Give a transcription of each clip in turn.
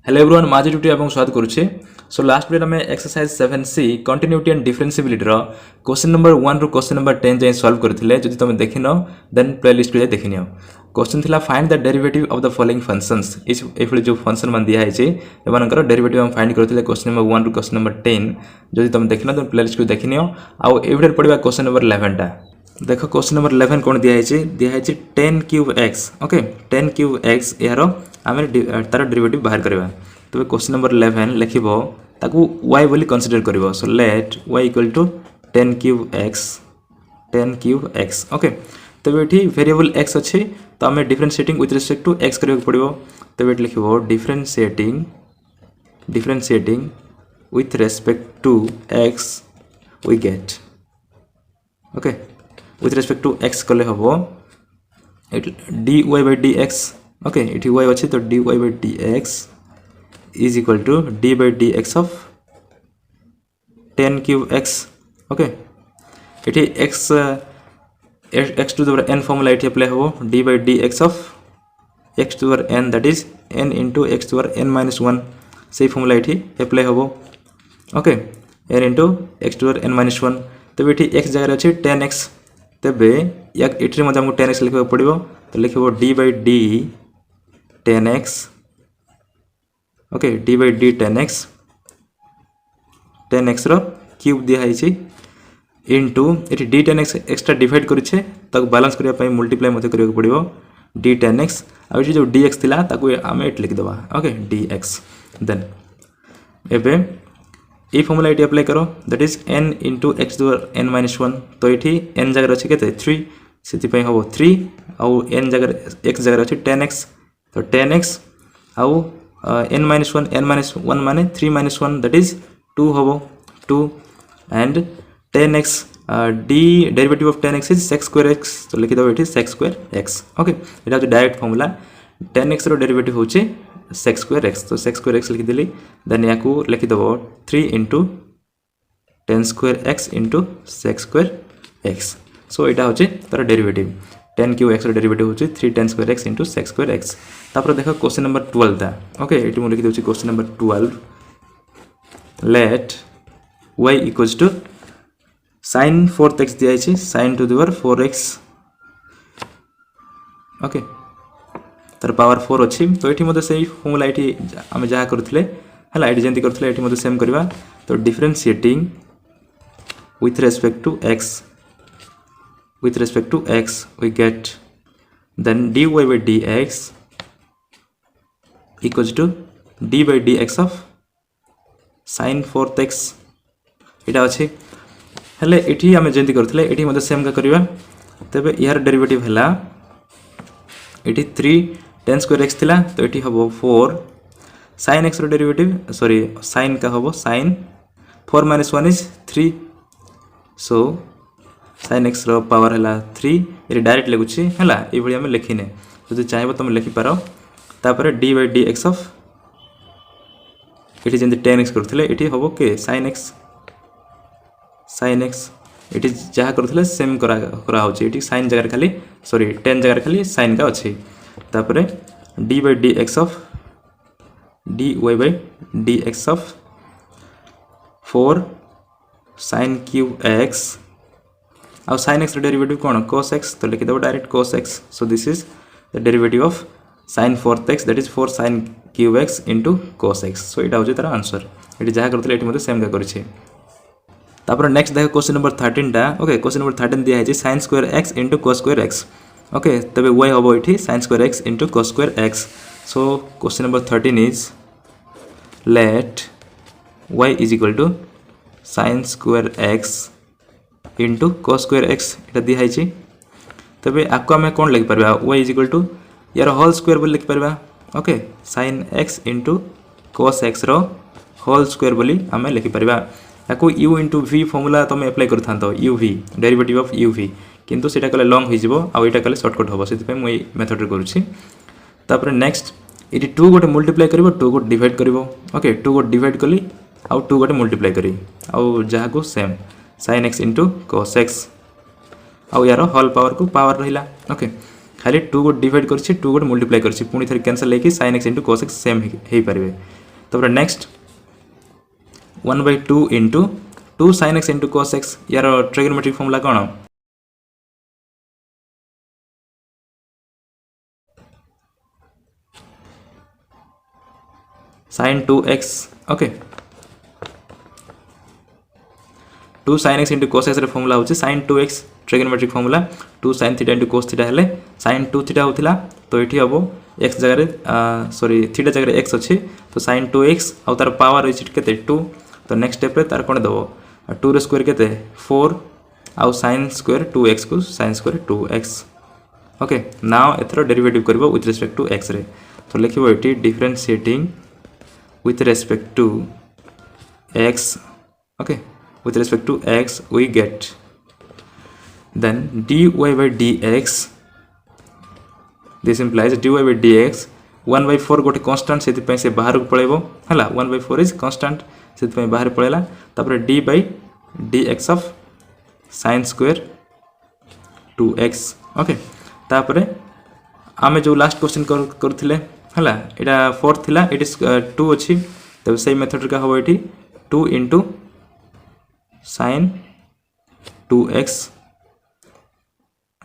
Hello everyone माजी Tutee आपको स्वागत करुचे। सो लास्ट वीडियो में exercise 7C continuity and differentiability रो क्वेश्चन नंबर 1 रु क्वेश्चन नंबर 10 जाए सॉल्व करथिले। जदि तुम देखिनो देन प्लेलिस्ट रे देखिनियो। क्वेश्चन थिला find the derivative of the following functions. इस एफली जो फंक्शन मान दिया है जे एमानकर डेरिवेटिव हम फाइंड करथिले क्वेश्चन नंबर 1 रु क्वेश्चन नंबर 10। जदि तुम देखिनो देन प्लेलिस्ट को देखिनियो। आ एवडर पडिबा क्वेश्चन नंबर 11 टा। देखो क्वेश्चन नंबर 11 कोन दिया है 10 cube x। Okay 10 cube x यारो आमे तार डेरिवेटिव बाहर करबा। तो क्वेश्चन नंबर 11 लिखिबो ताकू y बोली कंसीडर करिवो। So let y equal to 10 cube x। Okay तो एठी वेरिएबल x अछि तो हमें differentiating with respect to x करियो पड़िबो। तो एठी लिखिबो differentiating with respect to x we get. Okay with respect to x कले हबो dy by dx। ओके एठी y अछि तो dy by dx is equal to d by dx of 10 cube x। Okay इठी x x to the power n formula इठी apply हो d by dx of x to the power n that is n into x to the power n minus 1 से formula इठी apply हो। Okay n into x to the power n minus 1 तो इठी x जगह अछि 10x तबे या इठी मध्ये हमको 10x लिखबा पड़िबो। तो लिखबो d by d 10x। Okay d by d 10x रो क्यूब दिया है इंटू ये d 10x एक्स्ट्रा डिवाइड करिछे तक बैलेंस करिया पई मल्टीप्लाई मते करियो पड़िबो d 10x आ ये जो dx थिला ताकू आमे एट लिख दबा। ओके dx देन एबे ए फार्मूला इटी अप्लाई करो that is n into x to the n minus 1। तो इठी n जगह अछि केते 3 सेति पई होबो 3 आ n जगह x जगह अछि 10x तो 10x आ n minus 1 माने 3 minus 1 that is 2 होबो 2 and 10x d derivative of 10x is sec square x। तो लिखि दो एठी sec square x। ओके एटा जो डायरेक्ट फार्मूला 10x रो डेरिवेटिव होचे sec square x। तो sec square x लिखि देली देन याकू लिखि दबो 3 into 10 square x into sec square x। सो एटा होचे तार डेरिवेटिव 10 क्यूब x रो डेरिवेटिव होचे 3 10 square x into sec square x। तापर देखो क्वेश्चन नंबर 12 ता। ओके एटी मु लिखि दोछि question number 12 let y equals to sin 4x दिया है sin to the power 4x। Okay तार पावर 4 अछि तो एटी मते सेही फॉर्मूला एटी हम जहा करथले हला एटी जेंति करथले एटी मते सेम करबा। तो differentiating with respect to x we get then dy by dx equals to d by dx of sin 4x। एटा अछि हले एठी हम जेंति करथले एठी मते सेम का करबा। तबे यार डेरिवेटिव हला एठी 3 10 स्क्वायर x थिला तो एठी हबो 4 sin x रो डेरिवेटिव सॉरी sin का हबो sin 4 minus 1 is 3 सो sin x रो पावर हला 3 ये डायरेक्ट लगुछि हला ए भली हम लिखिने जदि चाहेबो तुम लिखि पारो। तापर d by dx of एठी जेंति 10x करथले एठी हबो के sin x एठी जहा करथले सेम करा होछि एठी sin जगह खाली सॉरी 10 जगह खाली sin का अछि। तापर d by dx of dy by dx of 4 sin cube x और sin x डेरिवेटिव कोन cos x। तो लिखि दबो direct cos x। So this is the derivative of sin 4x that is 4 sin cube x into cos x। सो एटा होजे तार answer eighty जहा करथले एटी मते सेम का करिछि। तापर नेक्स्ट देखो क्वेश्चन नंबर 13 टा। ओके क्वेश्चन नंबर 13 दिया है sin square x into cos square x। Okay तबे y होबो एठी sin square x into cos square x। सो question number 13 is let y is equal to sin square x into cos square x एटा दिया है। तबे आको हमें कोन लिख परबा y is equal to यार होल स्क्वायर बोली लिख परबा। Okay sin x into cos x रो होल स्क्वायर बोली हमें लिखि परबा। याको u into v फार्मूला तुम अप्लाई करथांतो uv डेरिवेटिव ऑफ uv किंतु सेटा कले लॉन्ग हो जिवो आ एटा कले शॉर्टकट होबो सेति पे मई मेथड रे करूछि। तापर नेक्स्ट इति 2 गोटे मल्टीप्लाई करबो 2 गोटे डिवाइड करबो। ओके 2 गोटे डिवाइड कली आ 2 गोटे मल्टीप्लाई करी आ जहा को same sin x into cos x आ यार होल पावर को पावर रहिला। ओके खाली 2 गोटे डिवाइड करछि 2 गोटे मल्टीप्लाई करछि पुनी थरे कैंसिल लेकि sin x into cos x same हे परिबे। तापर next 1/2 into 2 sin x into cos x यार ट्रिगोनोमेट्रिक फॉर्मूला कौन sin 2x okay 2 sin x into cos x रे फॉर्मूला होची sin 2x trigonometric formula 2 sin theta into cos theta हेले sin 2 theta होथिला तो एठी हबो x जगह रे सॉरी थीटा जगह रे x अछि तो sin 2x आ तार पावर इज केते 2 तो नेक्स्ट स्टेप रे तार कोन दबो 2 रे स्क्वायर केते 4 आ sin स्क्वायर 2x को sin square 2x okay now एथरो डेरिवेटिव करबो विथ रिस्पेक्ट टू x रे तो लिखिबो एठी differentiating with respect to x okay with respect to x we get then dy by dx this implies dy by dx 1/4 गोटे constant सेति पे से बाहर को पळेबो हला 1/4 इज कांस्टेंट सेति पे बाहर पळेला तापर d by dx of sin square 2x okay तापर आमे जो लास्ट क्वेश्चन करथिले हला एटा 4 थिला इट इज 2 अछि तब सेम मेथड का होबो एठी 2 into sin 2x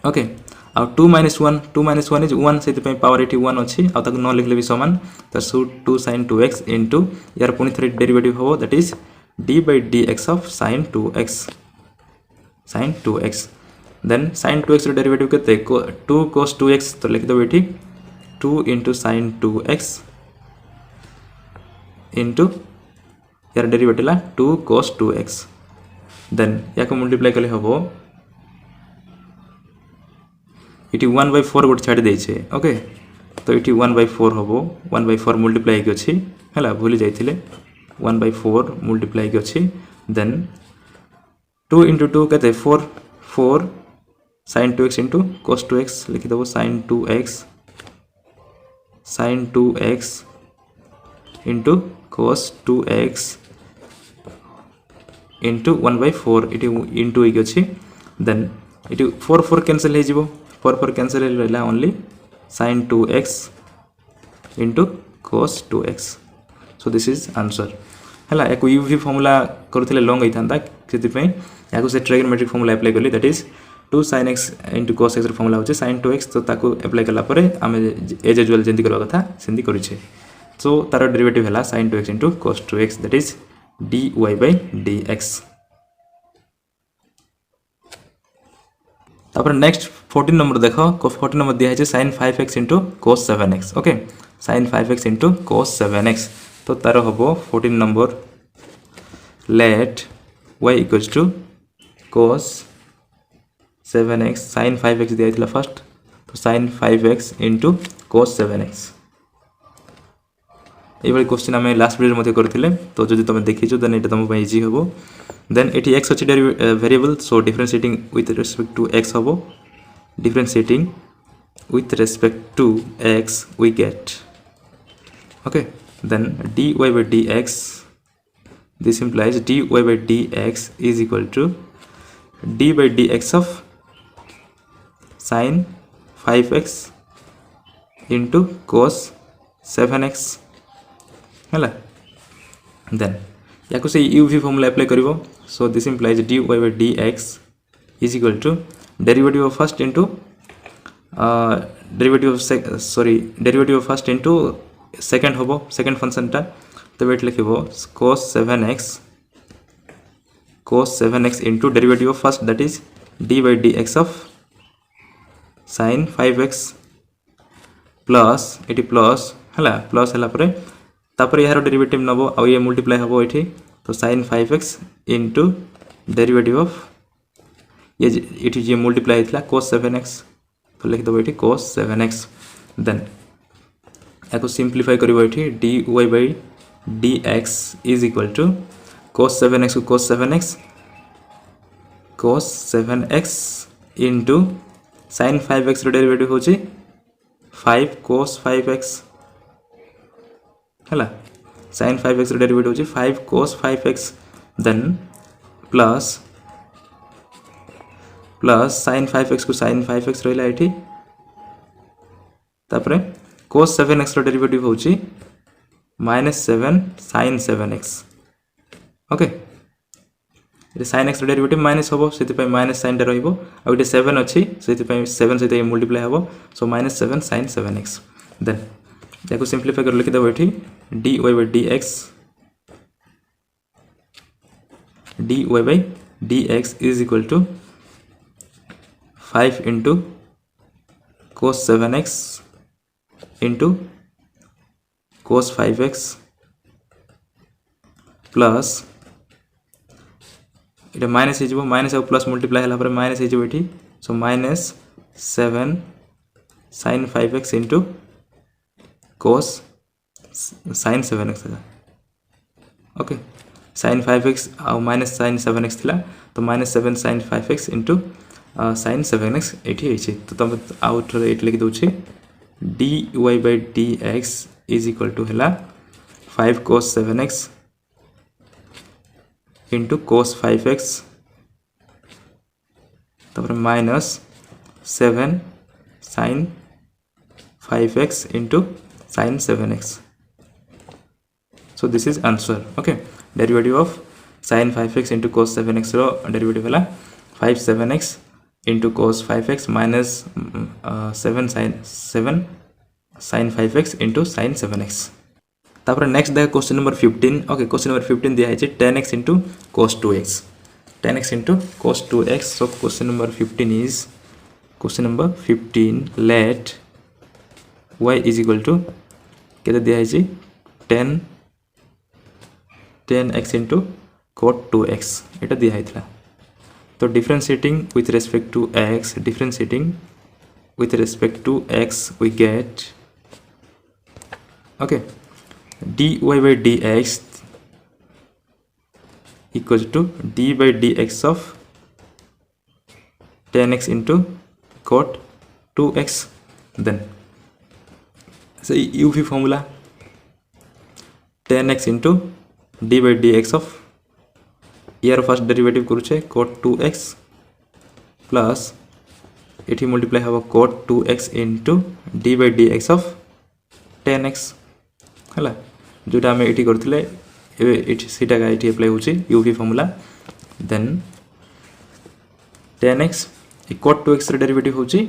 ओके आ 2 - 1 इज 1 सेति पे पावर एठी 1 अछि आ ताको न लिखले भी समान त 2 sin 2x into यार पुनी थ्री डेरिवेटिव होबो that is d by dx of sin 2x then sin 2x रो डेरिवेटिव केते 2 cos 2x तो लिख दो एठी 2 into sin 2x into यार डेरिवेटिव ला 2 cos 2x देन याको मल्टीप्लाई करले हबो इटी 1/4 गोट छाडी दै छै ओके तो इटी 1/4 हबो 1/4 मल्टीप्लाई के अछि हला भूली जाइथिले 1/4 मल्टीप्लाई के अछि देन 2 into 2 कते 4 sin 2x into cos 2x लिखि दबो sin 2x into cos 2x into 1/4 इटी into एक अछि देन इटी 4 कैंसिल हे जिवो 4 कैंसिल रहला only sin 2x into cos 2x so this is answer हला एको uv फार्मूला करथिले लॉन्ग होइथांता सेति पे याको से ट्रिगोनोमेट्रिक फार्मूला अप्लाई करली that is 2 sin x into cos x रो फार्मूला होचे sin 2x तो ताको अप्लाई करला परे आमे एज यूजुअल जेंति करबा कथा सेंति करिछे सो तार डेरिवेटिव हला sin 2x into cos 2x that is dy by dx तापर नेक्स्ट 14 नंबर देखो 14 नंबर दिया है sin 5x into cos 7x okay sin 5x into cos 7x तो तार हबो 14 number let y equals to cos 7x sin 5x दिया था first तो sin 5x into cos 7x ये वाली क्वेश्चन हमें लास्ट वीडियो मध्ये करथिले तो जदि तुम देखिছো देन एटा तुम पे इजी होबो देन एटी x अछि variable so differentiating with respect to x होबो differentiating with respect to x we get okay then dy by dx this implies dy by dx is equal to d by dx of sin 5x into cos 7x हला then याको से uv formula apply करिवो so this implies dy by dx is equal to derivative of first into derivative of first into second होबो second function ता तो wait लिखिबो cos 7x into derivative of first that is d by dx of sin 5x plus eighty plus हला plus हला परे तापर यार derivative नबो आ ये multiply हबो एठी तो sin 5x into derivative of ये एठी जे मल्टीप्लाई हितला cos 7x तो लिख दबो एठी cos 7x देन याको सिंपलीफाई करिवो एठी dy by dx is equal to cos 7x को cos 7x into sin 5x रो डेरिवेटिव होची 5 cos 5x हला sin 5x रो डेरिवेटिव होची 5 cos 5x then plus sin 5x को sin 5x रहला एठी तापरे cos 7x रो डेरिवेटिव होची -7 sin 7x ओके ये sin x डेरिवेटिव माइनस हम से माइनस साइन टा रहिबो आ गोटे 7 अच्छी से 7 सहित मल्टीप्लाई हम सो -7 sin 7x देन या सिंप्लीफाई कर लिखिदेव ये dy by dx is equal to 5 into cos 7x into cos 5x plus ये माइनस हो माइनस और प्लस मल्टीप्लाई है माइनस हो सो -7 sin 5x into cos sin 7x okay sin 5x और minus sin 7x थिला तो -7 sin 5x into sin 7x ये तो तुम आउट ये लिखि दूसरी dy by dx is equal to है 5 cos 7x into cos 5x तब -7 sin 5x into sin 7x so this is answer okay derivative of sin 5x into cos 7x row derivative है 5 7x into cos 5x minus 7 sin 5x into sin 7x तापर next देख question number 15 okay question number 15 दिया है 10x into cos 2x 10x into cos 2x so question number 15 is question number 15 let y is equal to केते दिया है 10x into cot 2x एटा दिया है तो differentiating with respect to x we get okay dy by dx equals to d by dx of 10x into cot 2x then so uv formula 10x into d by dx of यार first derivative करूचे cot 2x plus एठी multiply हबो cot 2x into d by dx of 10x हला जोटा हम एठी करथिले एठी सीटा का एठी अप्लाई होची uv formula then 10x cot 2x रे डेरिवेटिव होची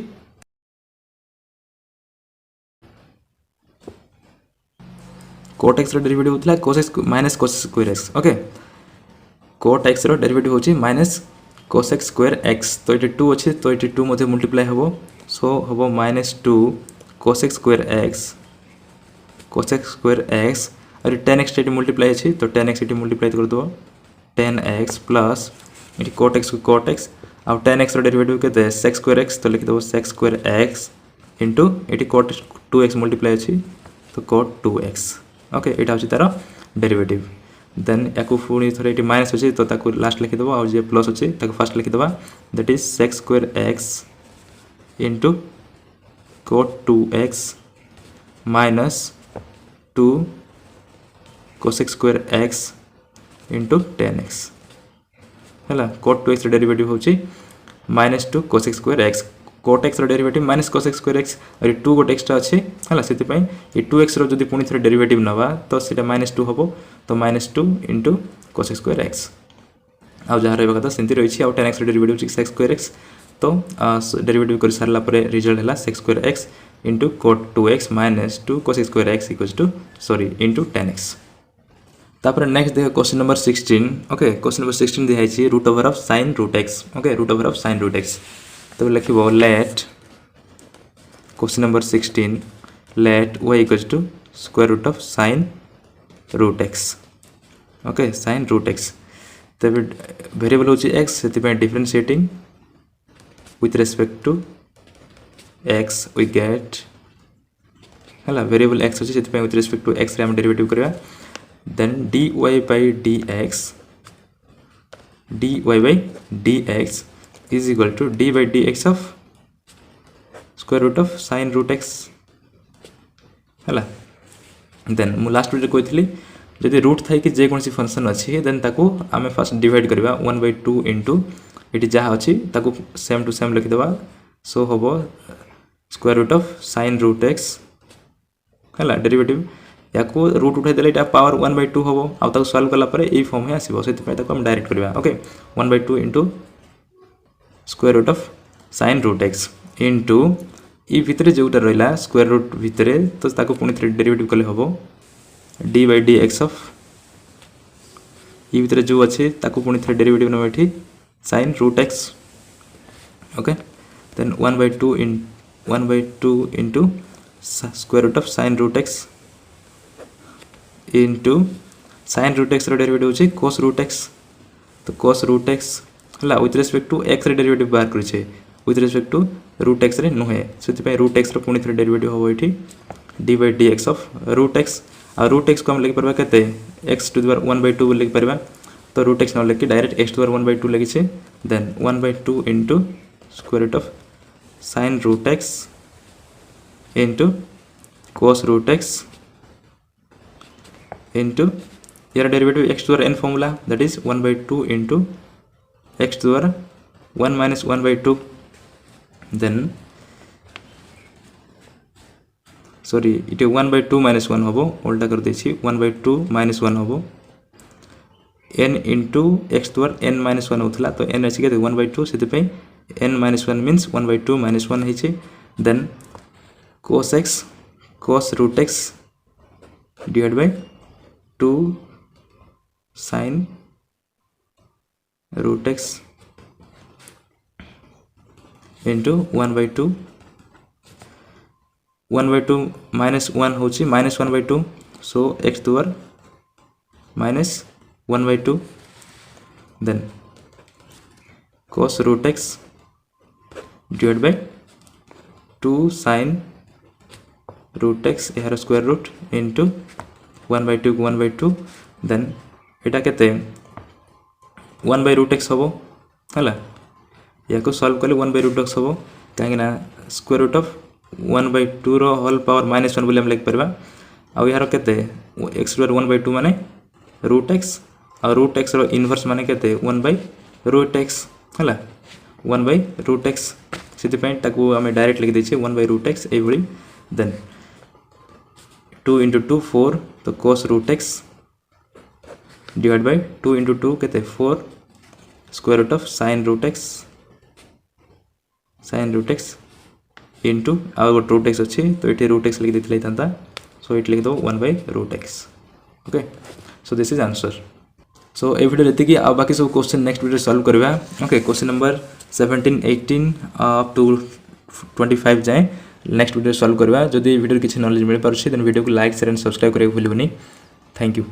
cot x रे डेरिवेटिव होतला cos x minus cos square x okay cot x रो डेरिवेटिव होची minus cos x square x तो ये 2 अच्छे तो ये 2 मध्ये मल्टीप्लाई हबो सो हबो -2 cos x स्क्वायर x और 10x ये मल्टीप्लाई अछि तो 10x ये मल्टीप्लाई कर दो 10x प्लस ये cot x और 10x रो डेरिवेटिव केते sec स्क्वायर x तो लिख दो sec स्क्वायर x इनटू ये cot 2x मल्टीप्लाई अछि तो cot 2x ओके एटा होची तार डेरिवेटिव देन याकू पुणी थोड़े ये माइनस अच्छे तो ताकू लास्ट लिखिद और जे प्लस अच्छे ताकू फास्ट लिखिद that is sec square x into cot 2x minus 2 cosec square x into 10x है cot 2x डेरिवेटिव होची -2 cosec square x cot x derivative minus cosec square x और 2 गोटे एक्स्ट्रा अच्छे है से ये 2x रो जदि पुणी थोड़े डेरिवेटिव नवा तो सीटा -2 हम तो -2 इंटू cosec स्क्वायर x आउ जहाँ रहा कथा सेमती रही आउ 10x derivative sec square x तो डेरिवेटिव कर सारा रिजल्ट है sec square x into cot 2x minus 2 cosec square x equals to sorry into 10x तापर नेक्स्ट देख question number 16 okay question number 16 दिया है root over of sin root x ओके root over of sin root x तो लिखिबो let question number 16 let y equals to square root of sin root x okay sin root x तब variable होची x से differentiating with respect to x we get हला variable x होची से with respect to x रे हम derivative करबा then dy by dx is equal to d by dx of square root of sin root x हला then मु last video कहथली जदि root Thai कि जे कोनसी फंक्शन अछि देन ताको आमे फर्स्ट डिवाइड करबा 1/2 इनटू एटी जहा अछि ताको सेम टू सेम लिखि देबा सो होबो square root of sin root x हला डेरिवेटिव या को रूट उठाई देले पावर 1/2 हम आउ सल्व कला ये फॉर्म ही आसो से हम डायरेक्ट करवा okay 1/2 into square root of sine root x into ई भितर जोटा रहा स्क्वायर रूट भितर तो ताको पुणी थे डेरिवेटिव कले हम d by d x of ई भितर जो अच्छे ताको पुणी थे डेरिवेटिव नब ये sine root x okay then 1/2 into square root of sine root x into sine root x derivative होची cos रूट एक्स तो cos रूट एक्स हला with respect to x derivative बाहर करिछे with respect to root x रे नुहे से root x पुणी थे डेरिवेटिव हम ये d by d x of root x आ रूट एक्स को हम लिखिपर के एक्स टू द पावर 1/2 लिखिपर तो रूट एक्स न लिखि direct x to the power 1/2 लिखिछे then 1/2 into square root of sine root x into cos root x into यार derivative x to the power n formula that is 1/2 into x to the power 1 minus 1/2 then sorry it 1/2 minus 1 हम उल्टा कर देछि 1/2 minus 1 हम n into x to the n minus 1 होता तो n अच्छी 1/2 से n माइनस 1 मीन्स 1/2 माइनस 1 है then cos x cos root x divide by 2 sin root x into 1/2 minus 1 होची minus 1/2 so x to the minus 1/2 then cos root x divide by 2 sin root x यार square root into 1/2 then एटा केते 1/√x हम है या को solve कले 1/√x हम कहीं स्क्वायर रूट ऑफ 1/2 रो होल पावर -1 बोले हम लिख परबा आ यार केते x टू 1/2 माने √x और √x रो इनवर्स माने केते 1/√x है 1/√x से ताकू आम डायरेक्ट लिख देछे 1/√x ए भली देन 2 इंटू 2 4 तो cos root x divide by 2 into 2 के 4 square root of sine root x into आउ गोटे रूट एक्स अच्छी तो ये रूट एक्स लिख देते था सो ये लिख दो 1/√x okay so this is answer so ये वीडियो ये आ बाकी सब क्वेश्चन नेक्स्ट वीडियो सॉल्व करवा okay question number 17 18 up to 25 जाए नेक्स्ट वीडियो सॉल्व करवा जदि वीडियो किसी नॉलेज मिल पारे देन वीडियो को लाइक शेयर एंड सब्सक्राइब करके भूलबनी थैंक यू।